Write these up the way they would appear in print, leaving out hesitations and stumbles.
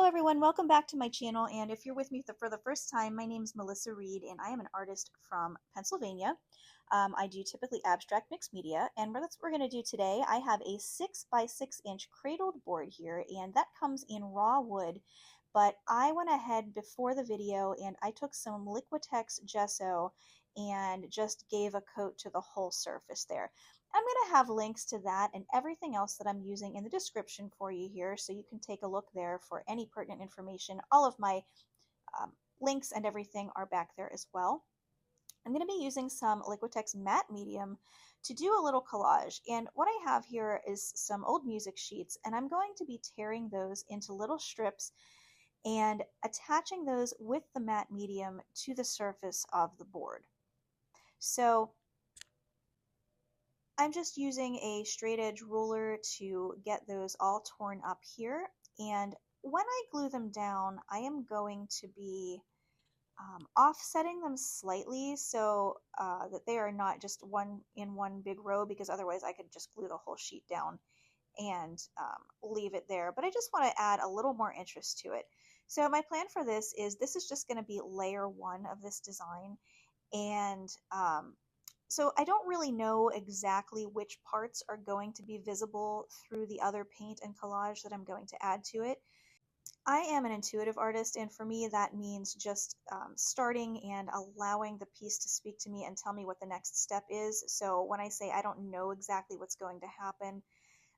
Hello everyone, welcome back to my channel, and if you're with me for the first time, my name is Melissa Reed and I am an artist from Pennsylvania. I do typically abstract mixed media, and that's what we're going to do today. I have a 6x6-inch cradled board here, and that comes in raw wood, but I went ahead before the video and I took some Liquitex gesso and just gave a coat to the whole surface there. I'm going to have links to that and everything else that I'm using in the description for you here, so you can take a look there for any pertinent information. All of my links and everything are back there as well. I'm going to be using some Liquitex matte medium to do a little collage, and what I have here is some old music sheets, and I'm going to be tearing those into little strips and attaching those with the matte medium to the surface of the board. So I'm just using a straight edge ruler to get those all torn up here, and when I glue them down, I am going to be offsetting them slightly so that they are not just one big row, because otherwise I could just glue the whole sheet down and leave it there. But I just want to add a little more interest to it. So my plan for this is just going to be layer one of this design, and so I don't really know exactly which parts are going to be visible through the other paint and collage that I'm going to add to it. I am an intuitive artist, and for me that means just starting and allowing the piece to speak to me and tell me what the next step is. So when I say I don't know exactly what's going to happen,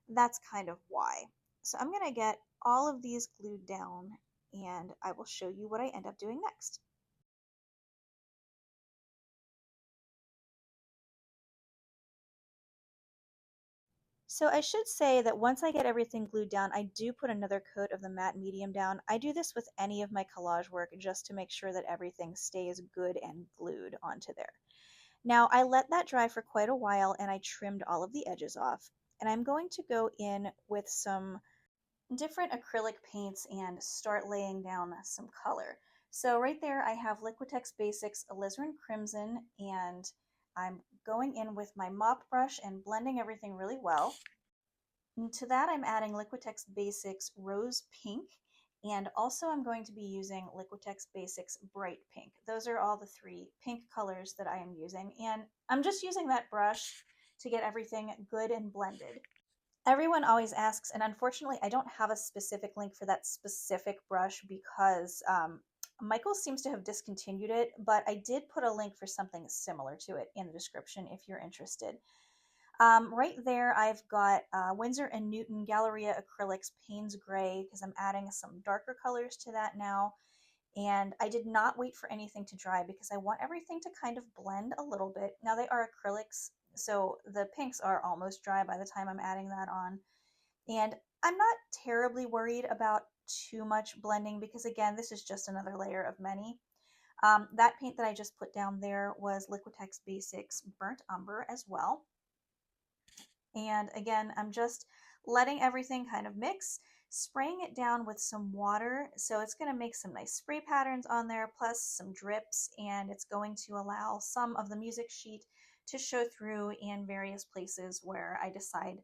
that's kind of why. So I'm going to get all of these glued down and I will show you what I end up doing next. So I should say that once I get everything glued down, I do put another coat of the matte medium down. I do this with any of my collage work just to make sure that everything stays good and glued onto there. Now I let that dry for quite a while and I trimmed all of the edges off. And I'm going to go in with some different acrylic paints and start laying down some color. So right there I have Liquitex Basics Alizarin Crimson, and I'm going in with my mop brush and blending everything really well. And to that I'm adding Liquitex Basics Rose Pink, and also I'm going to be using Liquitex Basics Bright Pink. Those are all the three pink colors that I am using, and I'm just using that brush to get everything good and blended. Everyone always asks, and unfortunately I don't have a specific link for that specific brush because Michael seems to have discontinued it, but I did put a link for something similar to it in the description if you're interested. Right there I've got Windsor and Newton Galleria Acrylics Payne's Gray, because I'm adding some darker colors to that now. And I did not wait for anything to dry because I want everything to kind of blend a little bit. Now they are acrylics, so the pinks are almost dry by the time I'm adding that on. And I'm not terribly worried about too much blending because, again, this is just another layer of many. That paint that I just put down there was Liquitex Basics Burnt Umber as well. And again, I'm just letting everything kind of mix, spraying it down with some water. So it's going to make some nice spray patterns on there, plus some drips, and it's going to allow some of the music sheet to show through in various places where I decide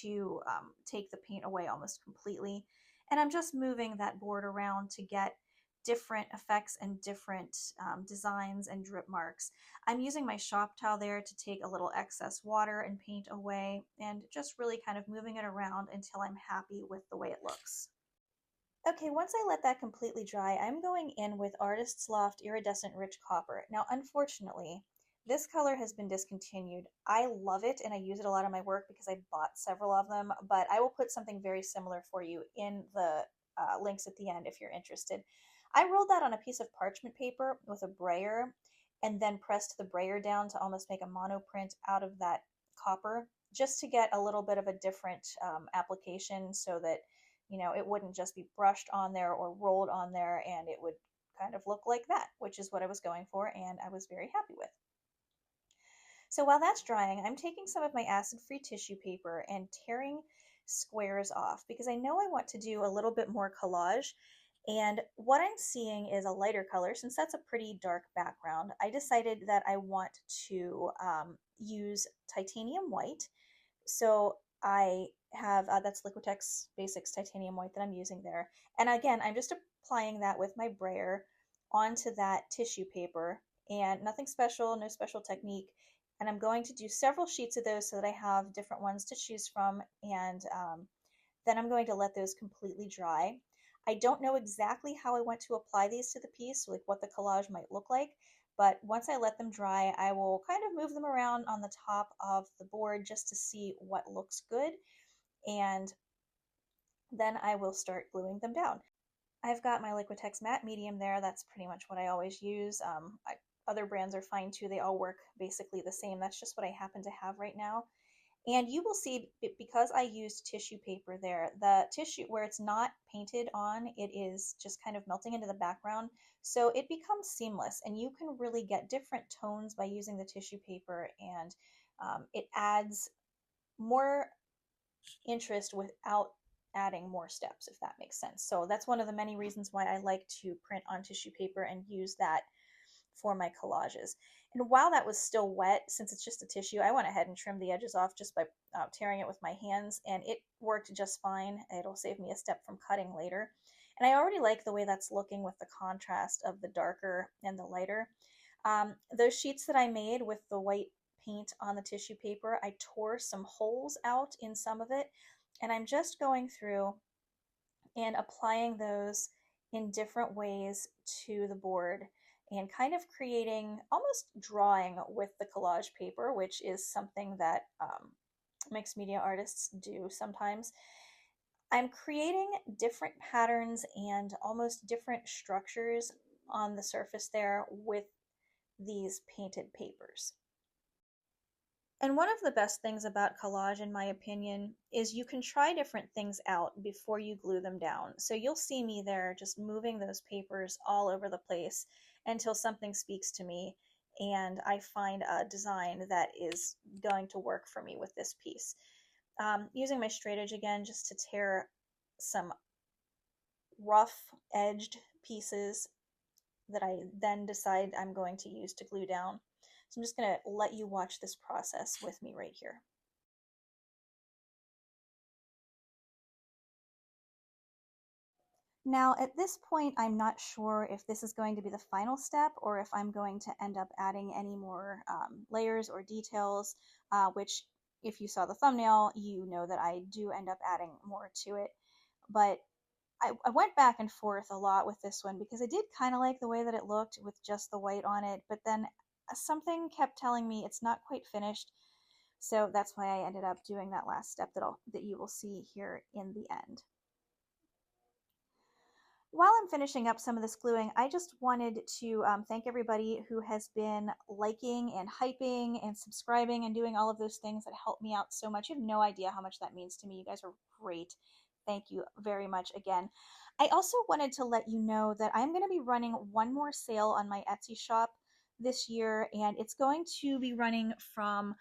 to take the paint away almost completely. And I'm just moving that board around to get different effects and different designs and drip marks. I'm using my shop towel there to take a little excess water and paint away, and just really kind of moving it around until I'm happy with the way it looks. Okay, once I let that completely dry, I'm going in with Artist's Loft Iridescent Rich Copper. Now, unfortunately, this color has been discontinued. I love it and I use it a lot in my work because I bought several of them, but I will put something very similar for you in the links at the end if you're interested. I rolled that on a piece of parchment paper with a brayer and then pressed the brayer down to almost make a monoprint out of that copper, just to get a little bit of a different application so that, you know, it wouldn't just be brushed on there or rolled on there, and it would kind of look like that, which is what I was going for and I was very happy with. So while that's drying, I'm taking some of my acid-free tissue paper and tearing squares off because I know I want to do a little bit more collage. And what I'm seeing is a lighter color. Since that's a pretty dark background, I decided that I want to use titanium white. So I have, that's Liquitex Basics Titanium White that I'm using there. And again, I'm just applying that with my brayer onto that tissue paper, and nothing special, no special technique. And I'm going to do several sheets of those so that I have different ones to choose from. And then I'm going to let those completely dry. I don't know exactly how I want to apply these to the piece, like what the collage might look like, but once I let them dry, I will kind of move them around on the top of the board just to see what looks good, and then I will start gluing them down. I've got my Liquitex matte medium there. That's pretty much what I always use. Other brands are fine too. They all work basically the same. That's just what I happen to have right now. And you will see, because I used tissue paper there, the tissue where it's not painted on, it is just kind of melting into the background. So it becomes seamless, and you can really get different tones by using the tissue paper, and it adds more interest without adding more steps, if that makes sense. So that's one of the many reasons why I like to print on tissue paper and use that for my collages. And while that was still wet, since it's just a tissue, I went ahead and trimmed the edges off just by tearing it with my hands, and it worked just fine. It'll save me a step from cutting later. And I already like the way that's looking with the contrast of the darker and the lighter. Those sheets that I made with the white paint on the tissue paper, I tore some holes out in some of it, and I'm just going through and applying those in different ways to the board, and kind of creating, almost drawing with the collage paper, which is something that mixed media artists do sometimes. I'm creating different patterns and almost different structures on the surface there with these painted papers. And one of the best things about collage, in my opinion, is you can try different things out before you glue them down. So you'll see me there just moving those papers all over the place until something speaks to me and I find a design that is going to work for me with this piece. Using my straight edge again just to tear some rough edged pieces that I then decide I'm going to use to glue down. So I'm just going to let you watch this process with me right here. Now at this point, I'm not sure if this is going to be the final step or if I'm going to end up adding any more layers or details, which if you saw the thumbnail, you know that I do end up adding more to it. But I went back and forth a lot with this one because I did kind of like the way that it looked with just the white on it, but then something kept telling me it's not quite finished. So that's why I ended up doing that last step that you will see here in the end. While I'm finishing up some of this gluing, I just wanted to thank everybody who has been liking and hyping and subscribing and doing all of those things that help me out so much. You have no idea how much that means to me. You guys are great. Thank you very much again. I also wanted to let you know that I'm going to be running one more sale on my Etsy shop this year, and it's going to be running from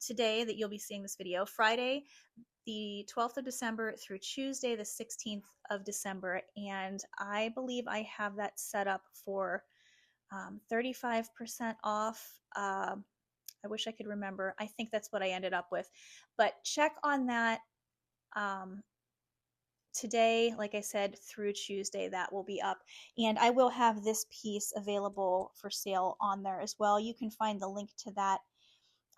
today that you'll be seeing this video, Friday the 12th of December through Tuesday the 16th of December, and I believe I have that set up for 35% off. I wish I could remember. I think that's what I ended up with, but check on that today, like I said, through Tuesday, that will be up. And I will have this piece available for sale on there as well. You can find the link to that.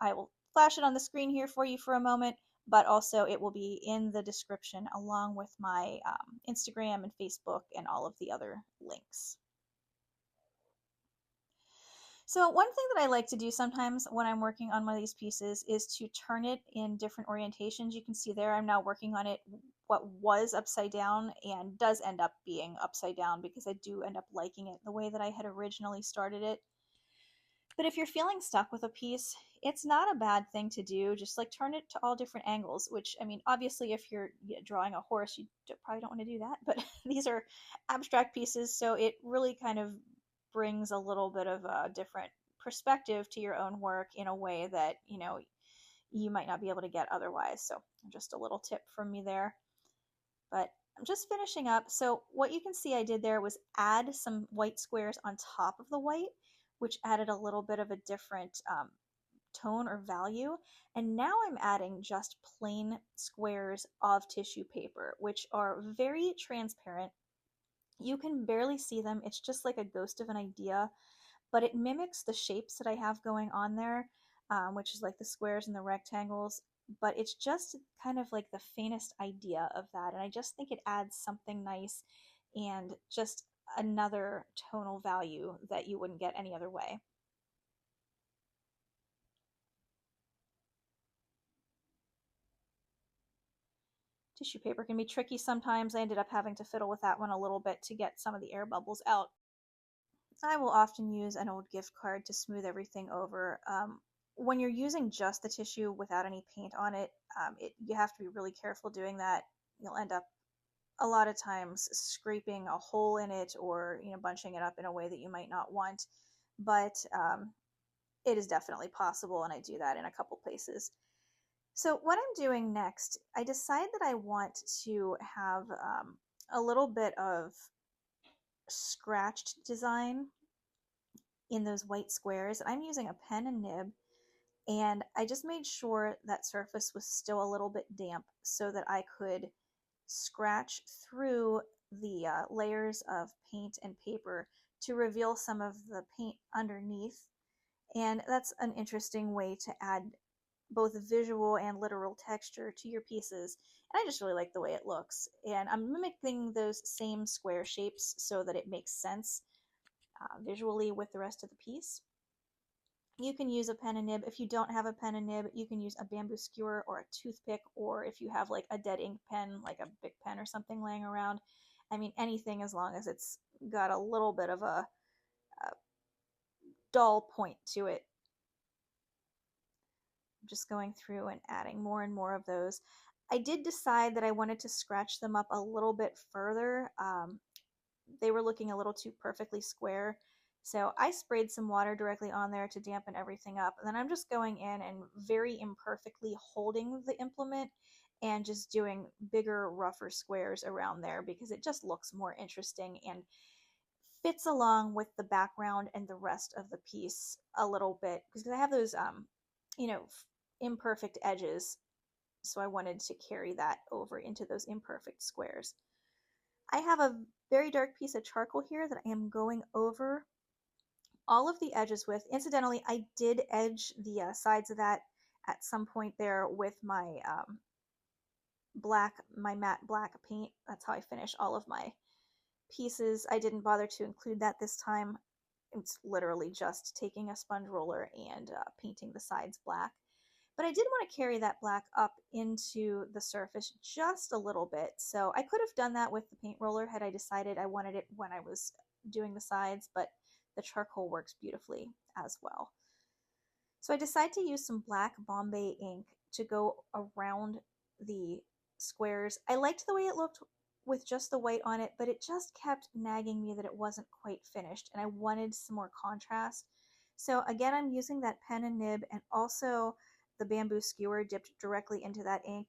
I will flash it on the screen here for you for a moment, but also it will be in the description along with my Instagram and Facebook and all of the other links. So one thing that I like to do sometimes when I'm working on one of these pieces is to turn it in different orientations. You can see there I'm now working on it what was upside down and does end up being upside down because I do end up liking it the way that I had originally started it. But if you're feeling stuck with a piece, it's not a bad thing to do. Just like turn it to all different angles, which, I mean, obviously if you're drawing a horse, you probably don't want to do that, but these are abstract pieces, so it really kind of brings a little bit of a different perspective to your own work in a way that, you know, you might not be able to get otherwise. So just a little tip from me there. But I'm just finishing up. So what you can see I did there was add some white squares on top of the white, which added a little bit of a different tone or value. And now I'm adding just plain squares of tissue paper, which are very transparent. You can barely see them. It's just like a ghost of an idea, but it mimics the shapes that I have going on there, which is like the squares and the rectangles. But it's just kind of like the faintest idea of that. And I just think it adds something nice and just another tonal value that you wouldn't get any other way. Tissue paper can be tricky sometimes. I ended up having to fiddle with that one a little bit to get some of the air bubbles out. I will often use an old gift card to smooth everything over. When you're using just the tissue without any paint on it, you have to be really careful doing that. You'll end up a lot of times scraping a hole in it or bunching it up in a way that you might not want. But it is definitely possible, and I do that in a couple places. So what I'm doing next, I decide that I want to have a little bit of scratched design in those white squares. I'm using a pen and nib, and I just made sure that surface was still a little bit damp so that I could scratch through the layers of paint and paper to reveal some of the paint underneath. And that's an interesting way to add both visual and literal texture to your pieces. And I just really like the way it looks. And I'm mimicking those same square shapes so that it makes sense visually with the rest of the piece. You can use a pen and nib. If you don't have a pen and nib, you can use a bamboo skewer or a toothpick, or if you have like a dead ink pen, like a Bic pen or something laying around. I mean, anything as long as it's got a little bit of a dull point to it. I'm just going through and adding more and more of those. I did decide that I wanted to scratch them up a little bit further. They were looking a little too perfectly square. So I sprayed some water directly on there to dampen everything up. And then I'm just going in and very imperfectly holding the implement and just doing bigger, rougher squares around there because it just looks more interesting and fits along with the background and the rest of the piece a little bit. Because I have those, imperfect edges. So I wanted to carry that over into those imperfect squares. I have a very dark piece of charcoal here that I am going over all of the edges with. Incidentally, I did edge the sides of that at some point there with my my matte black paint. That's how I finish all of my pieces. I didn't bother to include that this time. It's literally just taking a sponge roller and painting the sides black. But I did want to carry that black up into the surface just a little bit. So I could have done that with the paint roller had I decided I wanted it when I was doing the sides, but the charcoal works beautifully as well. So I decided to use some black Bombay ink to go around the squares. I liked the way it looked with just the white on it, but it just kept nagging me that it wasn't quite finished, and I wanted some more contrast. So again, I'm using that pen and nib and also the bamboo skewer dipped directly into that ink.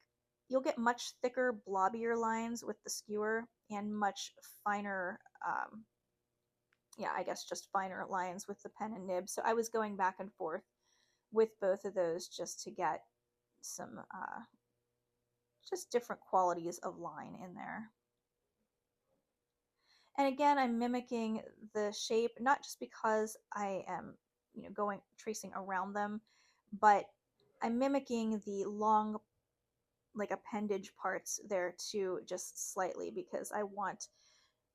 You'll get much thicker, blobbier lines with the skewer and much finer, I guess just finer lines with the pen and nib. So I was going back and forth with both of those just to get some just different qualities of line in there. And again, I'm mimicking the shape, not just because I am, tracing around them, but I'm mimicking the long, like appendage parts there too, just slightly, because I want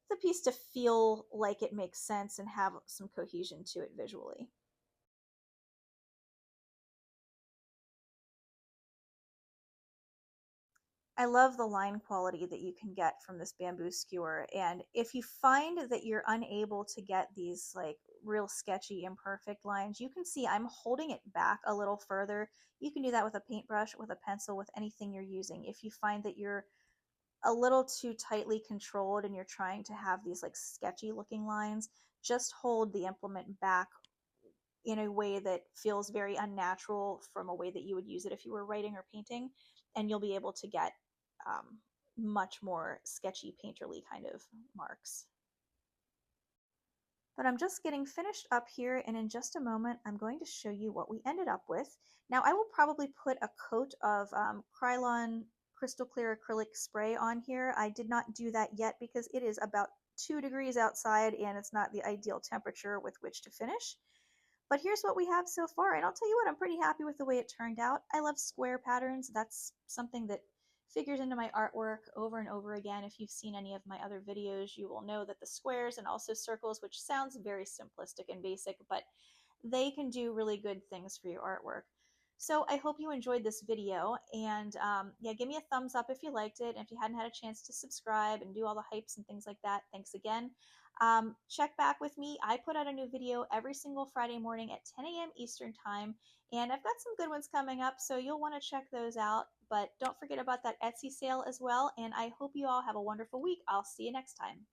the piece to feel like it makes sense and have some cohesion to it visually. I love the line quality that you can get from this bamboo skewer, and if you find that you're unable to get these like real sketchy imperfect lines, you can see I'm holding it back a little further. You can do that with a paintbrush, with a pencil, with anything you're using. If you find that you're a little too tightly controlled and you're trying to have these like sketchy looking lines, just hold the implement back in a way that feels very unnatural from a way that you would use it if you were writing or painting, and you'll be able to get much more sketchy painterly kind of marks. But I'm just getting finished up here, and in just a moment I'm going to show you what we ended up with. Now I will probably put a coat of Krylon crystal clear acrylic spray on here. I did not do that yet because it is about 2 degrees outside and it's not the ideal temperature with which to finish. But here's what we have so far, and I'll tell you what, I'm pretty happy with the way it turned out. I love square patterns. That's something that figures into my artwork over and over again. If you've seen any of my other videos, you will know that the squares and also circles, which sounds very simplistic and basic, but they can do really good things for your artwork. So I hope you enjoyed this video, and yeah, give me a thumbs up if you liked it. And if you hadn't had a chance to subscribe and do all the hypes and things like that, thanks again. Check back with me. I put out a new video every single Friday morning at 10 a.m. Eastern Time, and I've got some good ones coming up, so you'll want to check those out. But don't forget about that Etsy sale as well, and I hope you all have a wonderful week. I'll see you next time.